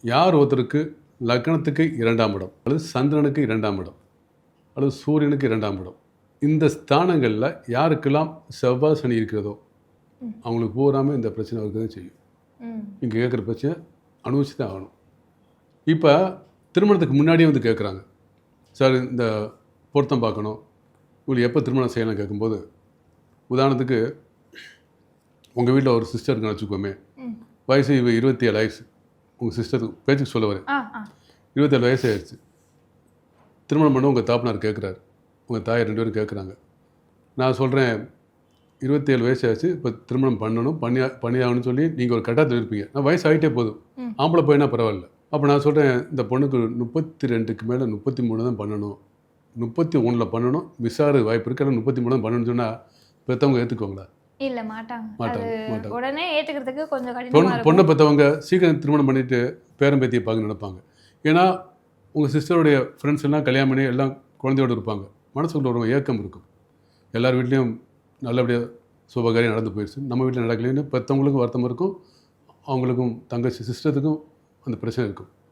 யார் ஒருத்தருக்கு லக்னத்துக்கு 2ஆம் இடம் அல்லது சந்திரனுக்கு 2ஆம் இடம் அல்லது சூரியனுக்கு 2ஆம் இடம், இந்த ஸ்தானங்களில் யாருக்கெல்லாம் செவ்வாய் சனி இருக்கிறதோ அவங்களுக்கு பூராமல் இந்த பிரச்சனை இருக்கிறது செய்யும். இங்கே கேட்குற பிரச்சனை அனுபவிச்சு தான் ஆகணும். இப்போ திருமணத்துக்கு முன்னாடியே வந்து கேட்குறாங்க, சார் இந்த பொருத்தம் பார்க்கணும், உங்களுக்கு எப்போ திருமணம் செய்யலாம் கேட்கும்போது, உதாரணத்துக்கு உங்கள் வீட்டில் ஒரு சிஸ்டர் இருக்குன்னு வச்சுக்கோமே, வயசு 27 வயசு, உங்கள் சிஸ்டருக்கு பேச்சுக்கு சொல்ல வரேன், 27 வயசு ஆயிடுச்சு. திருமணம் பண்ண உங்கள் தாப்பனார் கேட்குறாரு, உங்கள் தாயை 2 பேரும் கேட்குறாங்க. நான் சொல்கிறேன் 27 வயசு ஆச்சு, இப்போ திருமணம் பண்ணணும், பண்ணியாகணும்னு சொல்லி நீங்கள் ஒரு கட்டத்தில் இருப்பீங்க. நான் வயசு ஆகிட்டே போதும், ஆம்பளை பையனா பரவாயில்ல. அப்போ நான் சொல்கிறேன் இந்த பொண்ணுக்கு 32க்கு மேலே 33 தான் பண்ணணும், 31 பண்ணணும், மிஸ்ஸாரு வாய்ப்பு இருக்கு, ஆனால் 33 தான் பண்ணணும்னு சொன்னால் பெற்றவங்க ஏற்றுக்குவாங்களா? இல்லை, மாட்டாங்க. உடனே ஏற்றுக்கிறதுக்கு கொஞ்சம் பொண்ணை பெற்றவங்க சீக்கிரம் திருமணம் பண்ணிவிட்டு பேரம்பேத்தியை பார்க்க நினைப்பாங்க. ஏன்னா உங்கள் சிஸ்டருடைய ஃப்ரெண்ட்ஸ் எல்லாம் கல்யாணம் பண்ணி எல்லாம் குழந்தையோடு இருப்பாங்க, மனசுக்குள்ள ஒரு ஏக்கம் இருக்கும். எல்லார் வீட்லேயும் நல்லபடியாக சுபகாரியம் நடந்து போயிடுச்சு, நம்ம வீட்டில் நடக்கலைன்னு பெற்றவங்களுக்கும் வருத்தம் இருக்கும், அவங்களுக்கும் தங்கச்சி சிஸ்டத்துக்கும் அந்த பிரச்சனை இருக்கும்.